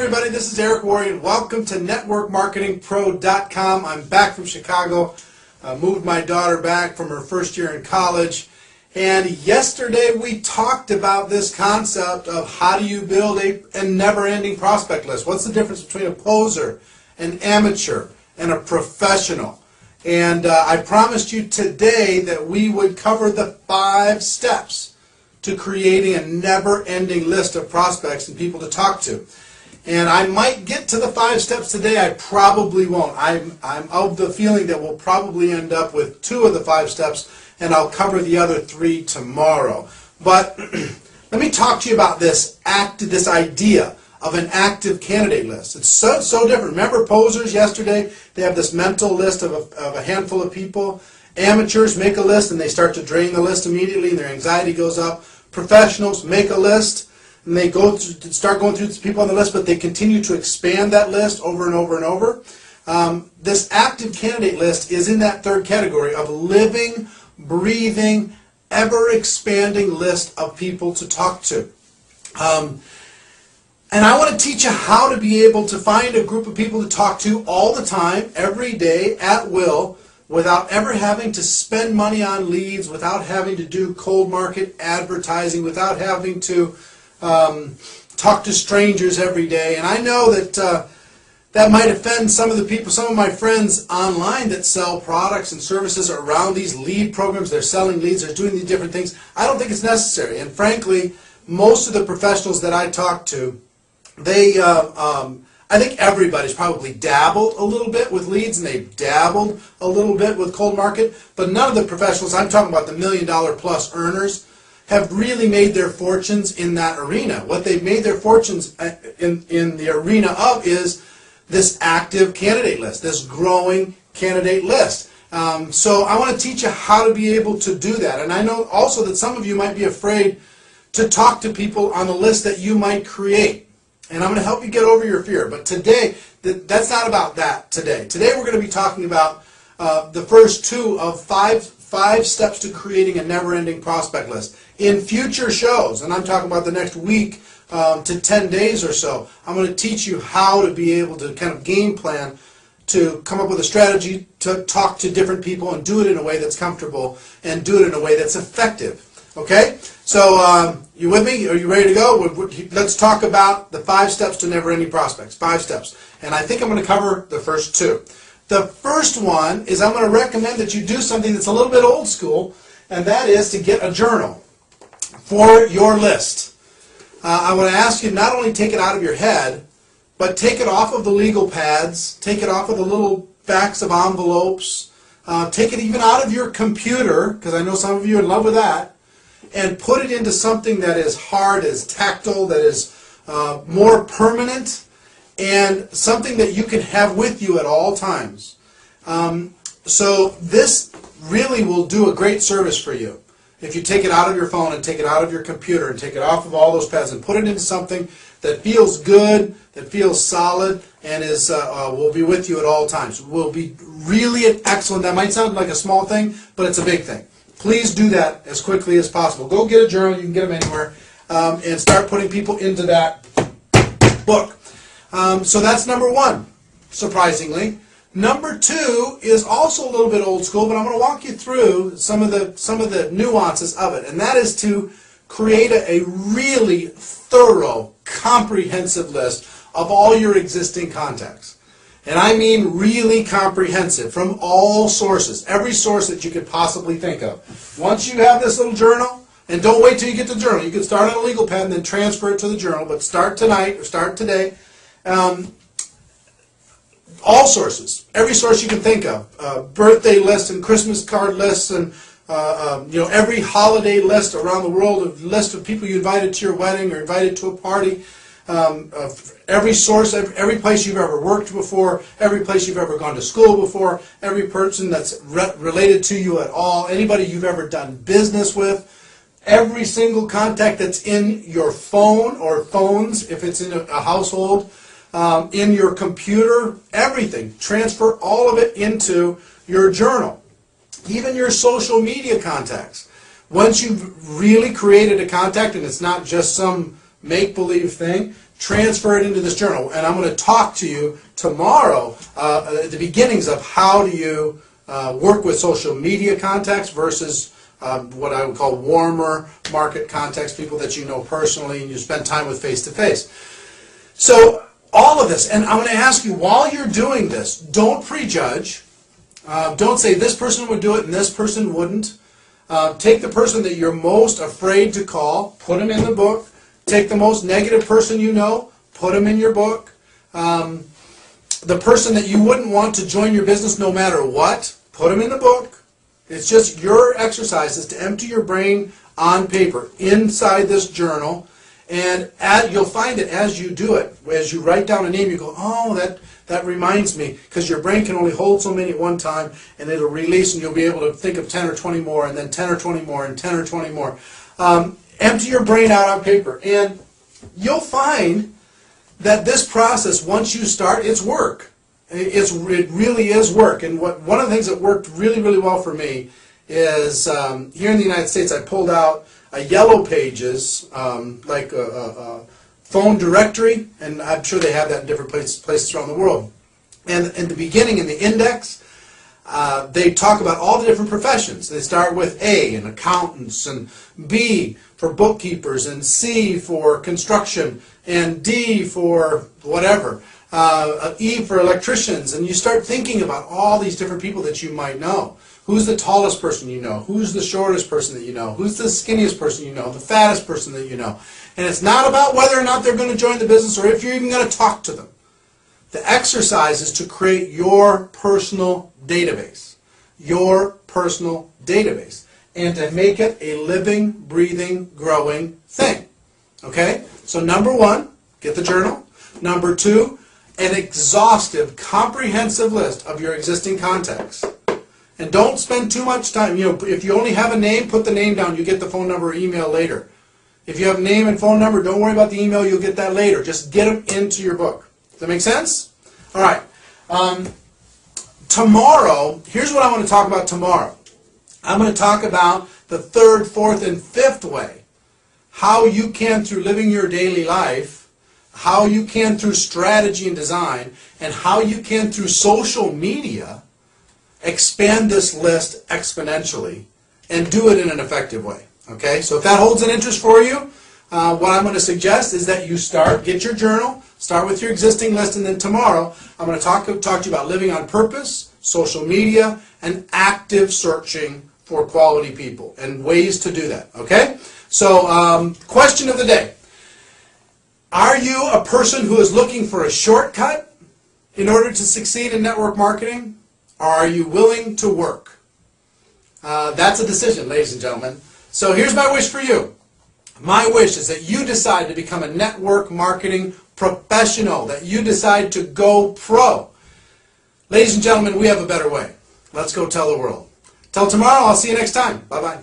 everybody, this is Eric Worre, and welcome to NetworkMarketingPro.com. I'm back from Chicago. Moved my daughter back from her first year in college. And yesterday we talked about this concept of how do you build a never-ending prospect list. What's the difference between a poser, an amateur, and a professional? And I promised you today that we would cover the 5 steps to creating a never-ending list of prospects and people to talk to. And I might get to the 5 steps today. I probably won't. I'm of the feeling that we'll probably end up with 2 of the 5 steps, and I'll cover the other 3 tomorrow. But let me talk to you about this idea of an active candidate list. It's so different. Remember posers yesterday? They have this mental list of a handful of people. Amateurs make a list and they start to drain the list immediately and their anxiety goes up. Professionals make a list and they start going through the people on the list, but they continue to expand that list over and over and over. This active candidate list is in that 3rd category of living, breathing, ever-expanding list of people to talk to. And I want to teach you how to be able to find a group of people to talk to all the time, every day, at will, without ever having to spend money on leads, without having to do cold market advertising, without having to talk to strangers every day. And I know that that might offend some of the people, some of my friends online that sell products and services around these lead programs. They're selling leads, they're doing these different things. I don't think it's necessary. And frankly, most of the professionals that I talk to, I think everybody's probably dabbled a little bit with leads and they've dabbled a little bit with cold market, but none of the professionals, I'm talking about the $1 million plus earners, have really made their fortunes in that arena. What they've made their fortunes in the arena of is this active candidate list, this growing candidate list. So I want to teach you how to be able to do that. And I know also that some of you might be afraid to talk to people on the list that you might create. And I'm going to help you get over your fear. But today, that's not about that today. Today we're going to be talking about the first 2 of 5 steps to creating a never-ending prospect list. In future shows, and I'm talking about the next week to 10 days or so, I'm going to teach you how to be able to kind of game plan to come up with a strategy to talk to different people and do it in a way that's comfortable and do it in a way that's effective. Okay? So, you with me? Are you ready to go? Let's talk about the 5 steps to never-ending prospects. 5 steps. And I think I'm going to cover the first 2. The first one is I'm going to recommend that you do something that's a little bit old school, and that is to get a journal for your list. I want to ask you not only take it out of your head, but take it off of the legal pads, take it off of the little backs of envelopes, take it even out of your computer, because I know some of you are in love with that, and put it into something that is hard, is tactile, that is more permanent, and something that you can have with you at all times. So this really will do a great service for you. If you take it out of your phone and take it out of your computer and take it off of all those pads and put it into something that feels good, that feels solid, and will be with you at all times. Will be really excellent. That might sound like a small thing, but it's a big thing. Please do that as quickly as possible. Go get a journal. You can get them anywhere. And start putting people into that book. So that's number 1, surprisingly. Number 2 is also a little bit old school, but I'm going to walk you through some of the nuances of it. And that is to create a really thorough, comprehensive list of all your existing contacts. And I mean really comprehensive, from all sources, every source that you could possibly think of. Once you have this little journal, and don't wait till you get to the journal. You can start on a legal pad and then transfer it to the journal, but start tonight or start today. All sources, every source you can think of, birthday lists and Christmas card lists and every holiday list around the world, a list of people you invited to your wedding or invited to a party. Every source, every place you've ever worked before, every place you've ever gone to school before, every person that's related to you at all, anybody you've ever done business with, every single contact that's in your phone or phones, if it's in a household, in your computer, everything. Transfer all of it into your journal. Even your social media contacts. Once you've really created a contact and it's not just some make-believe thing, transfer it into this journal. And I'm going to talk to you tomorrow at the beginnings of how do you work with social media contacts versus what I would call warmer market contacts, people that you know personally and you spend time with face-to-face. So all of this, and I'm going to ask you, while you're doing this, don't prejudge. Don't say this person would do it and this person wouldn't. Take the person that you're most afraid to call, put them in the book. Take the most negative person you know, put them in your book. The person that you wouldn't want to join your business no matter what, put them in the book. It's just your exercise is to empty your brain on paper inside this journal, and you'll find that as you do it, as you write down a name, you go, oh, that reminds me, because your brain can only hold so many at one time, and it'll release, and you'll be able to think of 10 or 20 more, and then 10 or 20 more, and 10 or 20 more. Empty your brain out on paper, and you'll find that this process, once you start, it's work. It really is work. And one of the things that worked really, really well for me is here in the United States, I pulled out a Yellow Pages, like a phone directory, and I'm sure they have that in different places around the world. And in the beginning, in the index, they talk about all the different professions. They start with A, and accountants, and B for bookkeepers, and C for construction, and D for whatever. E for electricians, and you start thinking about all these different people that you might know. Who's the tallest person you know? Who's the shortest person that you know? Who's the skinniest person you know? The fattest person that you know? And it's not about whether or not they're going to join the business or if you're even going to talk to them. The exercise is to create your personal database. Your personal database. And to make it a living, breathing, growing thing. Okay? So number one, get the journal. Number two, an exhaustive, comprehensive list of your existing contacts. And don't spend too much time. If you only have a name, put the name down. You get the phone number or email later. If you have name and phone number, don't worry about the email. You'll get that later. Just get them into your book. Does that make sense? All right. Tomorrow, here's what I want to talk about tomorrow. I'm going to talk about the third, fourth, and fifth way. How you can, through living your daily life, how you can through strategy and design, and how you can through social media expand this list exponentially and do it in an effective way. Okay, so if that holds an interest for you, what I'm going to suggest is that you get your journal, start with your existing list, and then tomorrow I'm going to talk to you about living on purpose, social media, and active searching for quality people and ways to do that. Okay, so question of the day. Are you a person who is looking for a shortcut in order to succeed in network marketing? Or are you willing to work? That's a decision, ladies and gentlemen. So here's my wish for you. My wish is that you decide to become a network marketing professional, that you decide to go pro. Ladies and gentlemen, we have a better way. Let's go tell the world. Till tomorrow, I'll see you next time. Bye-bye.